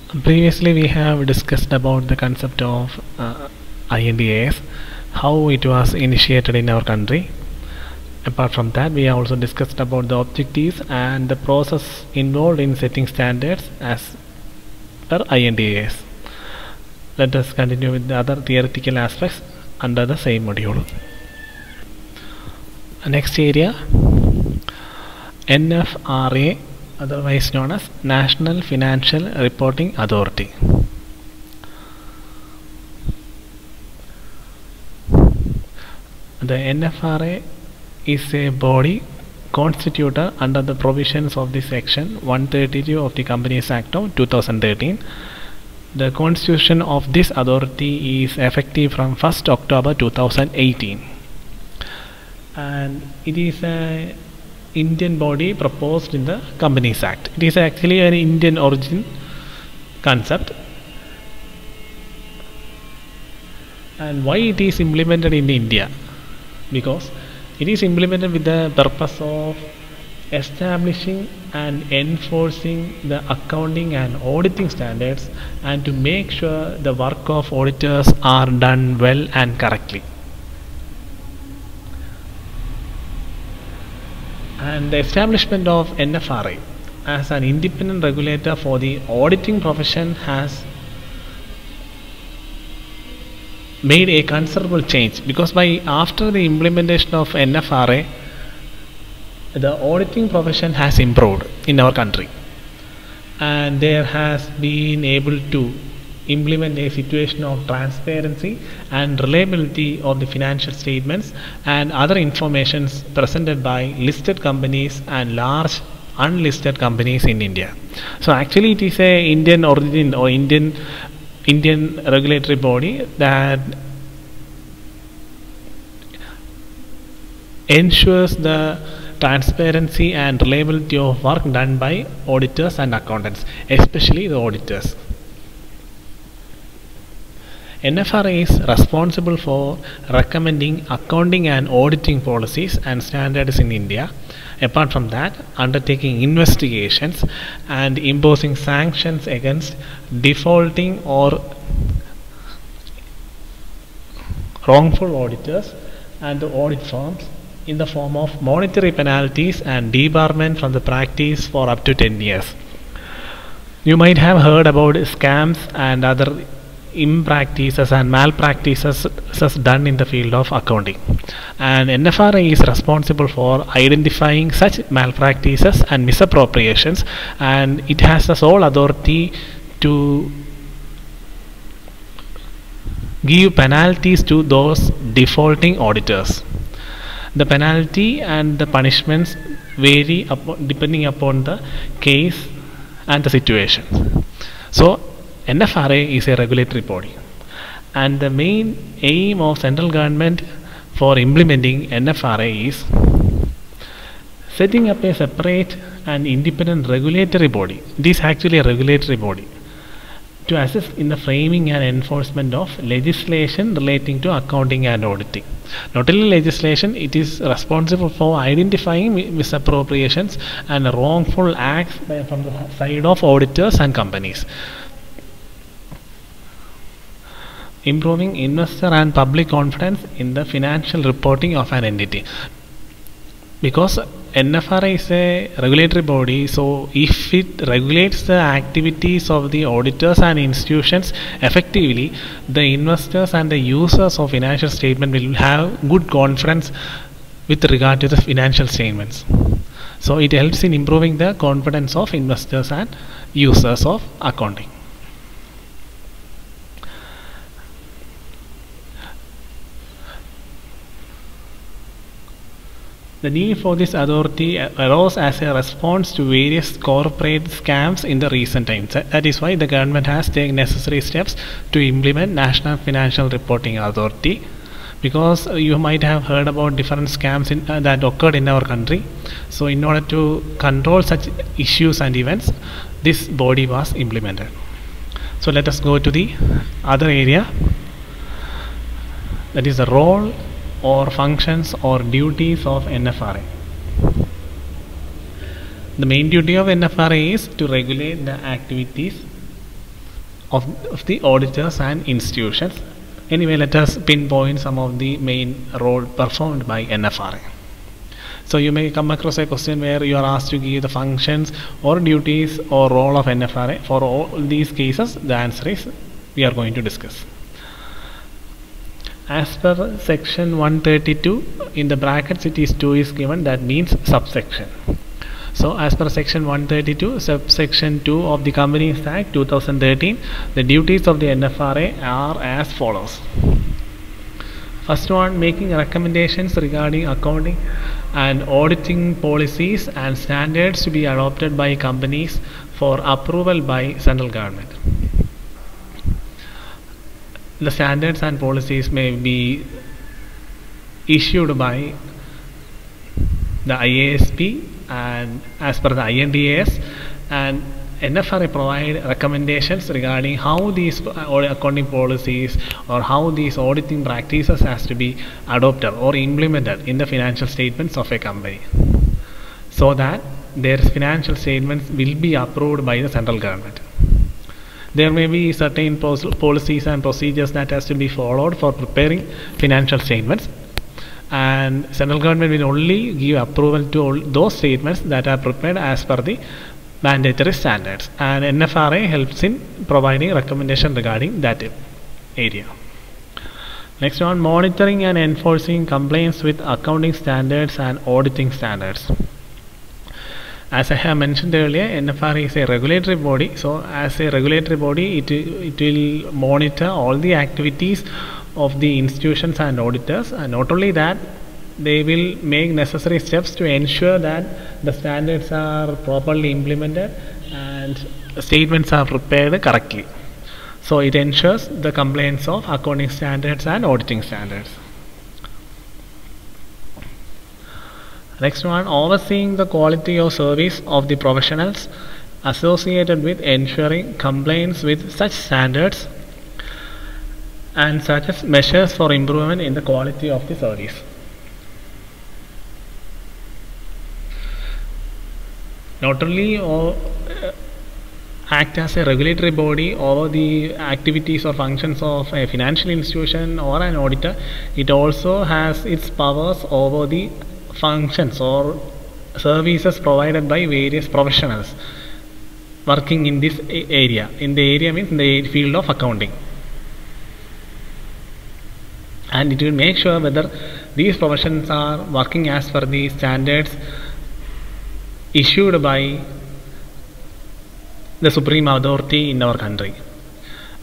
Previously, we have discussed about the concept of INDAS, how it was initiated in our country. Apart from that, we also discussed about the objectives and the process involved in setting standards as per INDAS. Let us continue with the other theoretical aspects under the same module. Next area, NFRA, otherwise known as National Financial Reporting Authority. The NFRA is a body constituted under the provisions of the section 132 of the Companies Act of 2013. The constitution of this authority is effective from 1st October 2018, and it is a Indian body proposed in the Companies Act. It is actually an Indian origin concept. And why it is implemented in India? Because it is implemented with the purpose of establishing and enforcing the accounting and auditing standards, and to make sure the work of auditors are done well and correctly. And the establishment of NFRA as an independent regulator for the auditing profession has made a considerable change, because after the implementation of NFRA, the auditing profession has improved in our country, and there has been able to implement a situation of transparency and reliability of the financial statements and other informations presented by listed companies and large unlisted companies in India. So actually it is a Indian origin or Indian regulatory body that ensures the transparency and reliability of work done by auditors and accountants, especially the auditors. NFRA is responsible for recommending accounting and auditing policies and standards in India. Apart from that, undertaking investigations and imposing sanctions against defaulting or wrongful auditors and the audit firms in the form of monetary penalties and debarment from the practice for up to 10 years. You might have heard about scams and other impractices and malpractices done in the field of accounting, and NFRA is responsible for identifying such malpractices and misappropriations, and it has the sole authority to give penalties to those defaulting auditors. The penalty and the punishments vary depending upon the case and the situation. So NFRA is a regulatory body, and the main aim of central government for implementing NFRA is setting up a separate and independent regulatory body. It is actually a regulatory body to assist in the framing and enforcement of legislation relating to accounting and auditing. Not only legislation, it is responsible for identifying misappropriations and wrongful acts from the side of auditors and companies, improving investor and public confidence in the financial reporting of an entity. Because NFRA is a regulatory body, so if it regulates the activities of the auditors and institutions effectively, the investors and the users of financial statement will have good confidence with regard to the financial statements. So it helps in improving the confidence of investors and users of accounting. The need for this authority arose as a response to various corporate scams in the recent times. That is why the government has taken necessary steps to implement National Financial Reporting Authority, because you might have heard about different scams that occurred in our country. So in order to control such issues and events, this body was implemented. So let us go to the other area, that is the role or functions or duties of NFRA. The main duty of NFRA is to regulate the activities of the auditors and institutions. Anyway, let us pinpoint some of the main role performed by NFRA. So you may come across a question where you are asked to give the functions or duties or role of NFRA. For all these cases, the answer is we are going to discuss. As per section 132, in the brackets it is 2 is given, that means subsection. So as per section 132, subsection 2 of the Companies Act 2013, the duties of the NFRA are as follows. First one, making recommendations regarding accounting and auditing policies and standards to be adopted by companies for approval by central government. The standards and policies may be issued by the IASB and as per the INDAS, and NFRA provide recommendations regarding how these accounting policies or how these auditing practices has to be adopted or implemented in the financial statements of a company, so that their financial statements will be approved by the central government. There may be certain policies and procedures that has to be followed for preparing financial statements, and central government will only give approval to all those statements that are prepared as per the mandatory standards, and NFRA helps in providing recommendation regarding that area. Next one, monitoring and enforcing compliance with accounting standards and auditing standards. As I have mentioned earlier, NFRA is a regulatory body. So as a regulatory body, it will monitor all the activities of the institutions and auditors, and not only that, they will make necessary steps to ensure that the standards are properly implemented and statements are prepared correctly. So it ensures the compliance of accounting standards and auditing standards. Next one, overseeing the quality of service of the professionals associated with ensuring compliance with such standards and such as measures for improvement in the quality of the service. Not only act as a regulatory body over the activities or functions of a financial institution or an auditor, it also has its powers over the functions or services provided by various professionals working in this area. In the area means in the field of accounting, and it will make sure whether these professions are working as per the standards issued by the supreme authority in our country.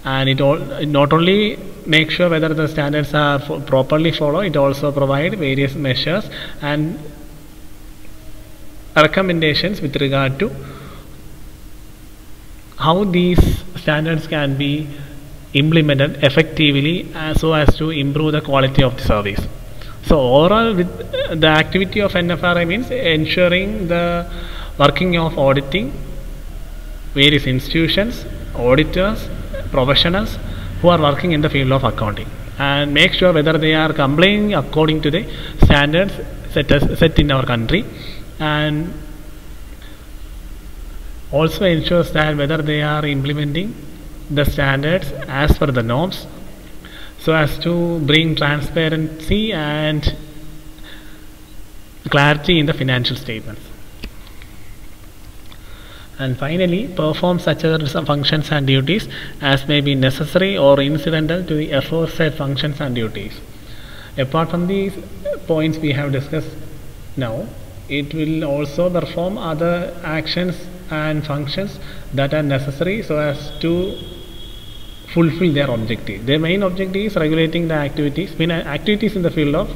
And it not only make sure whether the standards are properly followed, it also provide various measures and recommendations with regard to how these standards can be implemented effectively so as to improve the quality of the service. So overall, with the activity of NFRA means ensuring the working of auditing various institutions, auditors, professionals who are working in the field of accounting, and make sure whether they are complying according to the standards set in our country, and also ensures that whether they are implementing the standards as per the norms, so as to bring transparency and clarity in the financial statements. And finally, perform such other functions and duties as may be necessary or incidental to the aforesaid functions and duties. Apart from these points we have discussed now, it will also perform other actions and functions that are necessary so as to fulfill their objective. Their main objective is regulating the activities in the field of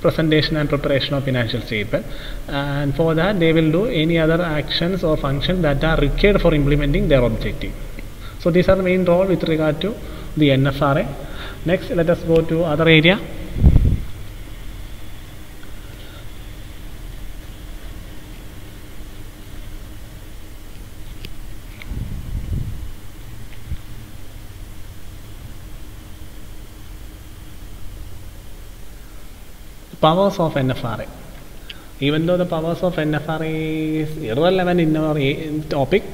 presentation and preparation of financial statement, and for that they will do any other actions or functions that are required for implementing their objective. So these are the main role with regard to the NFRA. Next, let us go to other area. Powers of NFRA. Even though the powers of NFRA is irrelevant in our topic,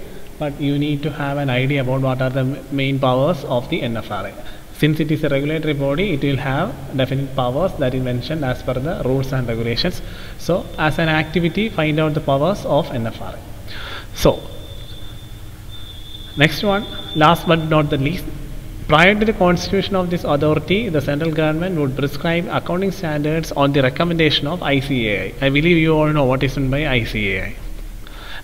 but you need to have an idea about what are the main powers of the NFRA. Since it is a regulatory body, it will have definite powers that is mentioned as per the rules and regulations. So as an activity, find out the powers of NFRA. So next one, last but not the least, prior to the constitution of this authority, the central government would prescribe accounting standards on the recommendation of ICAI. I believe you all know what is meant by ICAI.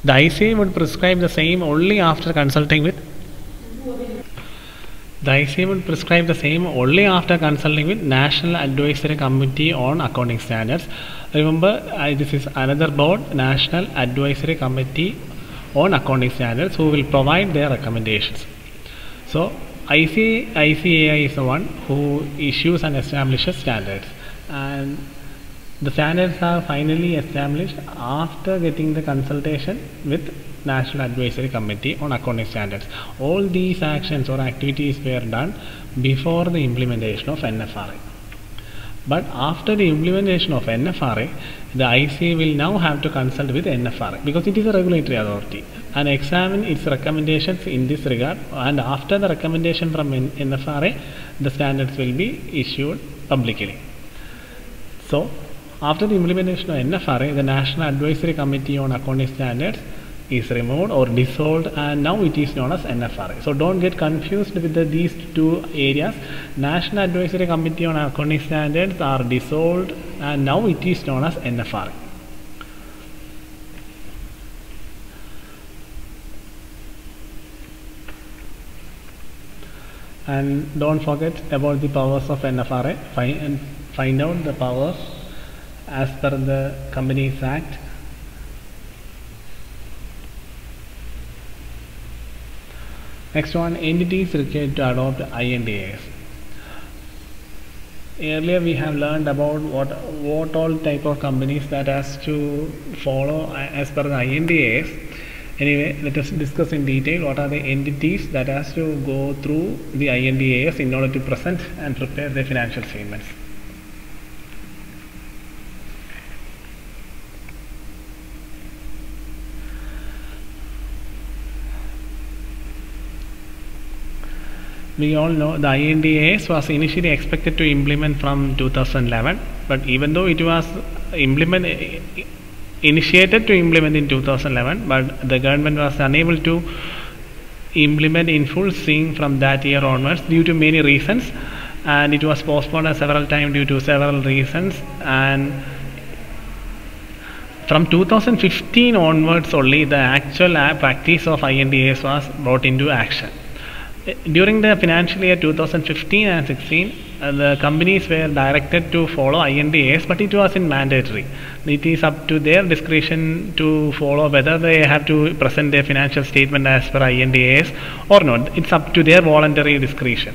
The ICAI would prescribe the same only after consulting with National Advisory Committee on Accounting Standards. Remember, this is another board, National Advisory Committee on Accounting Standards, who will provide their recommendations. So ICAI is the one who issues and establishes standards, and the standards are finally established after getting the consultation with National Advisory Committee on Accounting Standards. All these actions or activities were done before the implementation of NFRA. But after the implementation of NFRA, the ICAI will now have to consult with NFRA because it is a regulatory authority and examine its recommendations in this regard. And after the recommendation from NFRA, the standards will be issued publicly. So after the implementation of NFRA, the National Advisory Committee on Accounting Standards is removed or dissolved, and now it is known as NFRA. So don't get confused with these two areas. National Advisory Committee on Accounting Standards are dissolved, and now it is known as NFRA. And don't forget about the powers of NFRA. Find out the powers as per the Companies Act. Next one, entities required to adopt INDAS. Earlier we have learned about what all type of companies that has to follow as per the INDAS. Anyway, let us discuss in detail what are the entities that has to go through the INDAS in order to present and prepare their financial statements. We all know the INDAS was initially expected to implement from 2011, but even though it was initiated to implement in 2011, but the government was unable to implement in full swing from that year onwards due to many reasons, and it was postponed several times due to several reasons. And from 2015 onwards only the actual practice of INDAS was brought into action. During the financial year 2015 and 16, the companies were directed to follow INDAS, but it wasn't mandatory. It is up to their discretion to follow whether they have to present their financial statement as per INDAS or not. It's up to their voluntary discretion.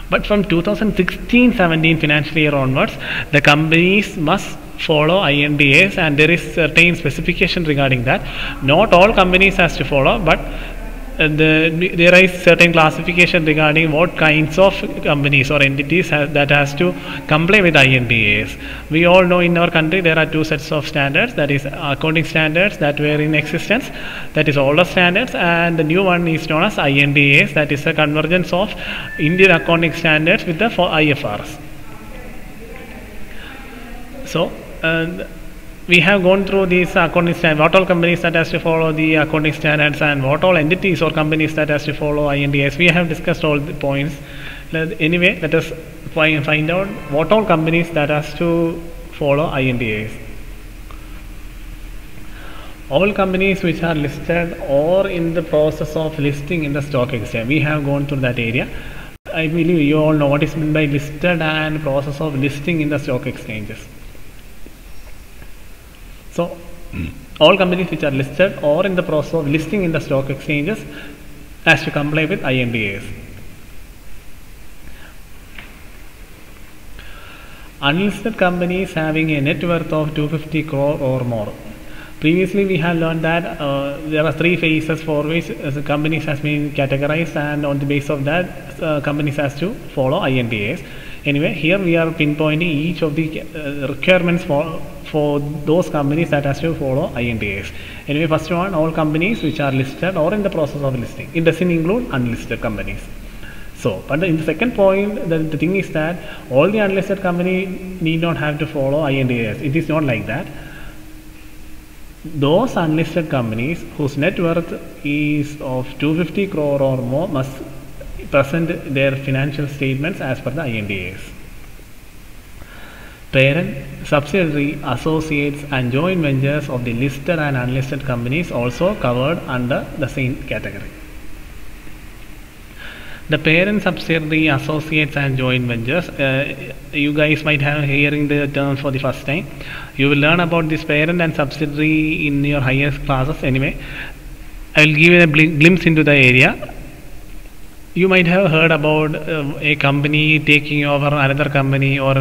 But from 2016-17 financial year onwards, the companies must follow INDAS, and there is certain specification regarding that. Not all companies has to follow, but there is certain classification regarding what kinds of companies or entities that has to comply with INDAS. We all know in our country there are two sets of standards, that is accounting standards that were in existence, that is older standards, and the new one is known as INDAS, that is a convergence of Indian accounting standards with the IFRS. So we have gone through these accounting standards, what all companies that has to follow the accounting standards and what all entities or companies that has to follow INDAS. We have discussed all the points. Anyway, let us find out what all companies that has to follow INDAS. All companies which are listed or in the process of listing in the stock exchange. We have gone through that area. I believe you all know what is meant by listed and process of listing in the stock exchanges. So, all companies which are listed or in the process of listing in the stock exchanges has to comply with INDAS. Unlisted companies having a net worth of 250 crore or more. Previously, we have learned that there are three phases for which companies has been categorized, and on the basis of that, companies has to follow INDAS. Anyway, here we are pinpointing each of the requirements for those companies that has to follow IND-AS. Anyway, first one, all companies which are listed or in the process of listing. It doesn't include unlisted companies. So, but in the second point, the thing is that all the unlisted company need not have to follow IND-AS. It is not like that. Those unlisted companies whose net worth is of 250 crore or more must present their financial statements as per the IND-AS. Parent, subsidiary, associates and joint ventures of the listed and unlisted companies also covered under the same category. The parent, subsidiary, associates and joint ventures, you guys might have hearing the term for the first time. You will learn about this parent and subsidiary in your higher classes anyway. I will give you a glimpse into the area. You might have heard about a company taking over another company, or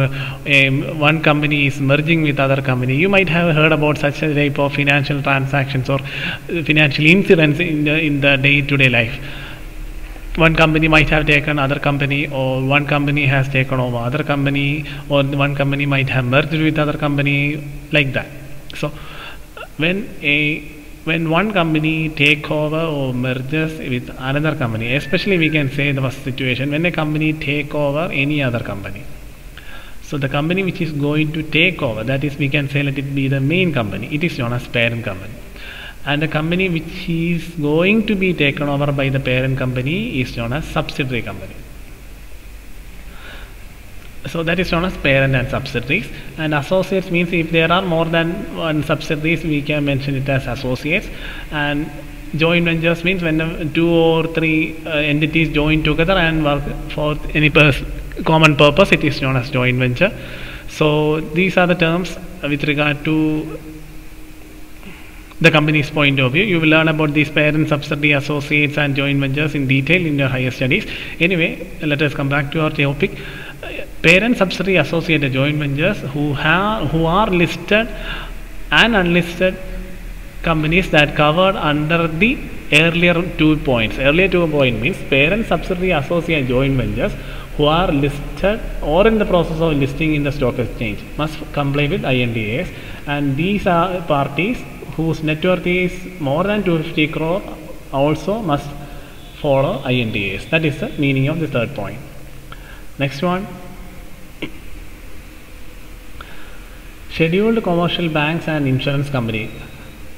one company is merging with other company. You might have heard about such a type of financial transactions or financial incidents in the day-to-day life. One company might have taken other company, or one company has taken over other company, or one company might have merged with other company, like that. So when one company take over or merges with another company, especially we can say the first situation when a company take over any other company. So the company which is going to take over, that is, we can say let it be the main company, it is known as parent company. And the company which is going to be taken over by the parent company is known as subsidiary company. So that is known as parent and subsidiaries. And associates means if there are more than one subsidiaries, we can mention it as associates. And joint ventures means when 2 or 3 entities join together and work for any common purpose, it is known as joint venture. So these are the terms with regard to the company's point of view. You will learn about these parent, subsidiary, associates and joint ventures in detail in your higher studies. Anyway, let us come back to our topic. Parent, subsidiary, associate and joint ventures who are listed and unlisted companies that covered under the earlier 2 points. Earlier 2 points means parent, subsidiary, associate and joint ventures who are listed or in the process of listing in the stock exchange must comply with IND-AS, and these are parties whose net worth is more than 250 crore also must follow IND-AS. That is the meaning of the third point. Next one. Scheduled commercial banks and insurance company.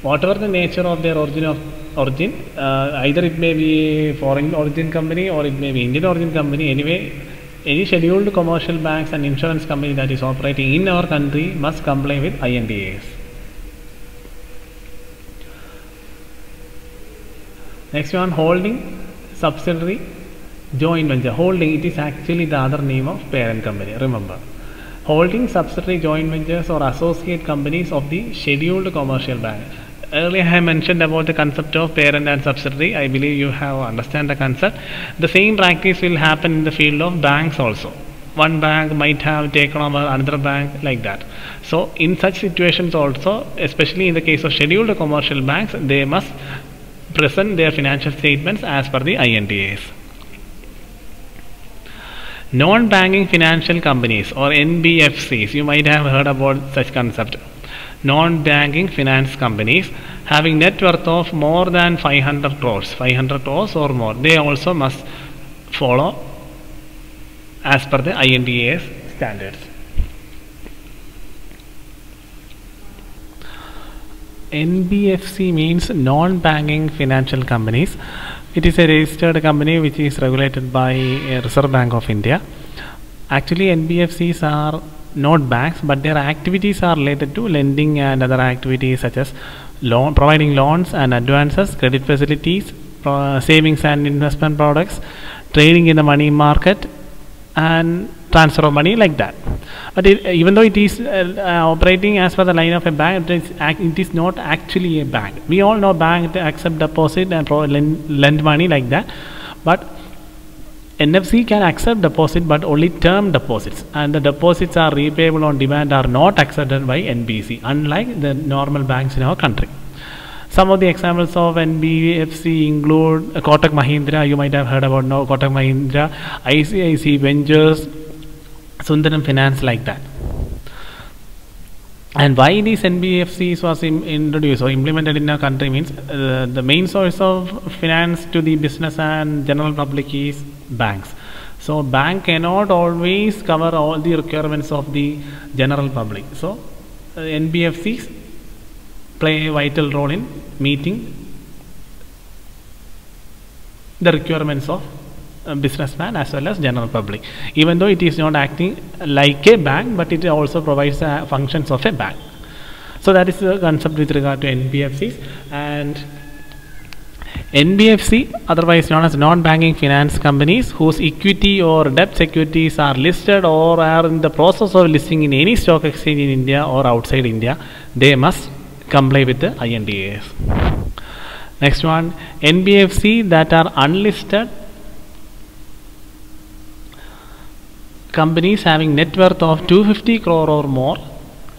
Whatever the nature of their origin, either it may be foreign origin company or it may be Indian origin company. Anyway, any scheduled commercial banks and insurance company that is operating in our country must comply with IND-AS. Next one, holding, subsidiary, joint venture. Holding, it is actually the other name of parent company, remember. Holding, subsidiary, joint ventures or associate companies of the scheduled commercial bank. Earlier I mentioned about the concept of parent and subsidiary. I believe you have understand the concept. The same practice will happen in the field of banks also. One bank might have taken over another bank, like that. So in such situations also, especially in the case of scheduled commercial banks, they must present their financial statements as per the IND-AS. Non-banking financial companies or NBFCs, you might have heard about such concept. Non-banking finance companies having net worth of more than 500 crores or more, they also must follow as per the IND-AS standards. NBFC means non-banking financial companies. It is a registered company which is regulated by Reserve Bank of India. Actually, NBFCs are not banks, but their activities are related to lending and other activities such as providing loans and advances, credit facilities, savings and investment products, trading in the money market, and transfer of money, like that. But even though it is operating as per the line of a bank, it is not actually a bank. We all know bank accept deposit and lend money, like that. But NFC can accept deposit, but only term deposits, and the deposits are repayable on demand are not accepted by NBC, unlike the normal banks in our country. Some of the examples of NBFC include Kotak Mahindra. You might have heard about now Kotak Mahindra, ICICI Ventures, Sundaram Finance, like that. And why these NBFCs was introduced or implemented in our country means the main source of finance to the business and general public is banks. So bank cannot always cover all the requirements of the general public. So NBFCs play a vital role in meeting the requirements of businessman as well as general public, even though it is not acting like a bank, but it also provides functions of a bank. So that is the concept with regard to NBFCs. And NBFC, otherwise known as non-banking finance companies, whose equity or debt securities are listed or are in the process of listing in any stock exchange in India or outside India, they must comply with the INDAS. Next one, NBFC that are unlisted companies having net worth of 250 crore or more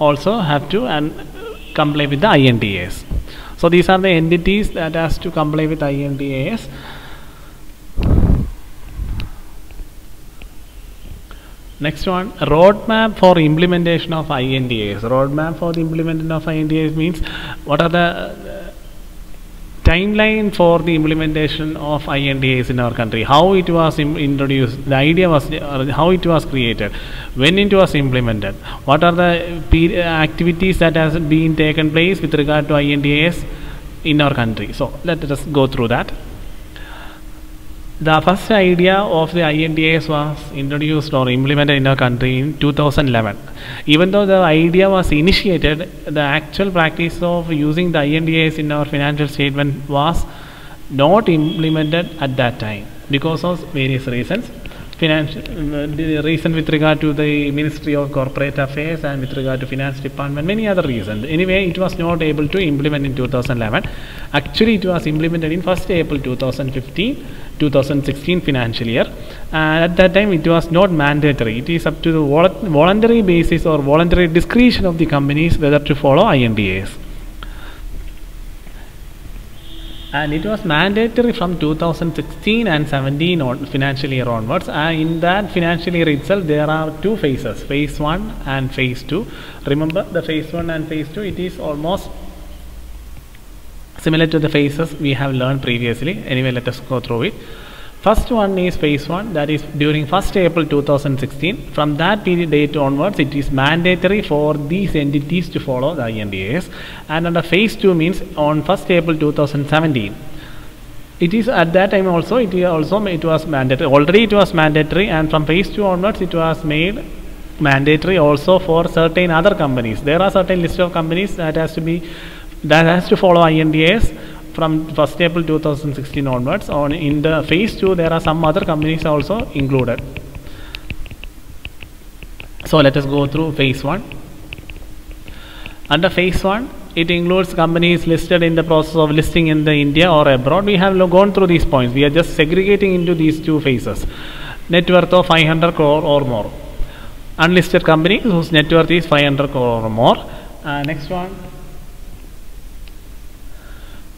also have to comply with the INDAS. So these are the entities that has to comply with INDAS. Next one, roadmap for implementation of INDAS. Roadmap for the implementation of INDAS means what are the timeline for the implementation of INDAS in our country, how it was introduced, the idea was, how it was created, when it was implemented, what are the activities that has been taken place with regard to INDAS in our country. So let us go through that. The first idea of the INDAS was introduced or implemented in our country in 2011. Even though the idea was initiated, the actual practice of using the INDAS in our financial statement was not implemented at that time because of various reasons. The reason with regard to the Ministry of Corporate Affairs and with regard to Finance Department, many other reasons. Anyway, it was not able to implement in 2011. Actually, it was implemented in 1st April 2015-2016 financial year. And at that time, it was not mandatory. It is up to the voluntary basis or voluntary discretion of the companies whether to follow INDAS. And it was mandatory from 2016 and 17 financial year onwards. And in that financial year itself, there are two phases, phase 1 and phase 2. Remember the phase 1 and phase 2, it is almost similar to the phases we have learned previously. Anyway, let us go through it. First one is phase 1, that is during 1st April 2016. From that period date onwards, it is mandatory for these entities to follow the INDAS. And under phase 2 means on 1st April 2017. It is at that time also, it was mandatory. Already it was mandatory, and from phase 2 onwards, it was made mandatory also for certain other companies. There are certain list of companies that has to follow INDAS from 1st April 2016 onwards. In the phase 2, there are some other companies also included. So let us go through phase 1. Under phase 1, it includes companies listed in the process of listing in the India or abroad. We have gone through these points. We are just segregating into these two phases. Net worth of 500 crore or more. Unlisted companies whose net worth is 500 crore or more. Next one.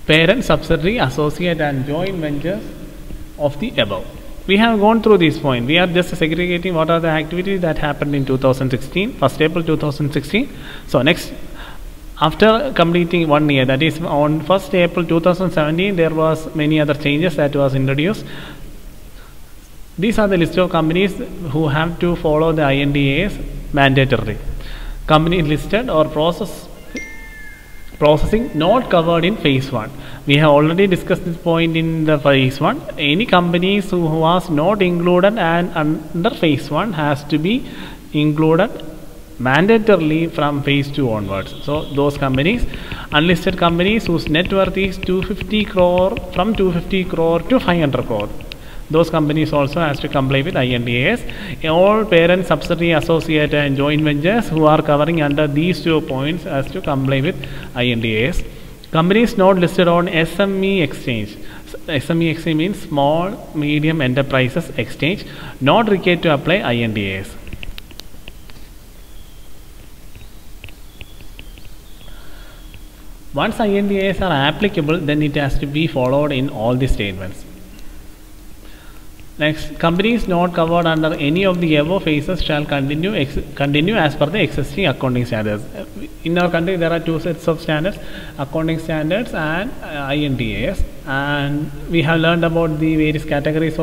Parent, subsidiary, associate and joint ventures of the above. We have gone through this point. We are just segregating what are the activities that happened in 2016, 1st April 2016. So next, after completing 1 year, that is on 1st April 2017, there was many other changes that was introduced. These are the list of companies who have to follow the INDAS mandatorily. Companies listed or processing not covered in phase 1. We have already discussed this point in the phase 1. Any companies who was not included and under phase 1 has to be included mandatorily from phase 2 onwards. So those companies, unlisted companies whose net worth is 250 crore, from 250 crore to 500 crore. Those companies also has to comply with INDAS. All parent, subsidiary, associate and joint ventures who are covering under these 2 points has to comply with INDAS. Companies not listed on SME exchange. SME exchange means small medium enterprises exchange, not required to apply INDAS. Once INDAS are applicable, then it has to be followed in all the statements. Next, companies not covered under any of the above phases shall continue as per the existing accounting standards. In our country, there are two sets of standards: accounting standards and INDAS. And we have learned about the various categories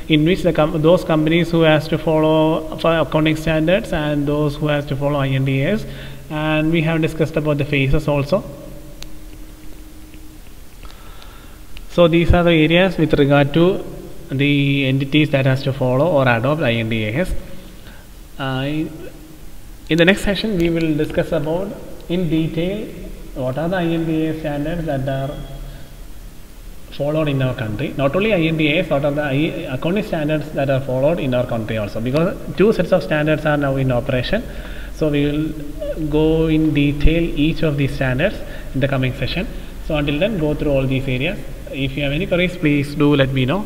in which those companies who has to follow for accounting standards and those who has to follow INDAS. And we have discussed about the phases also. So these are the areas with regard to the entities that has to follow or adopt INDAS. In the next session, we will discuss about in detail what are the INDAS standards that are followed in our country. Not only INDAS, what are the accounting standards that are followed in our country also, because two sets of standards are now in operation. So we will go in detail each of these standards in the coming session. So until then, go through all these areas. If you have any queries, please do let me know.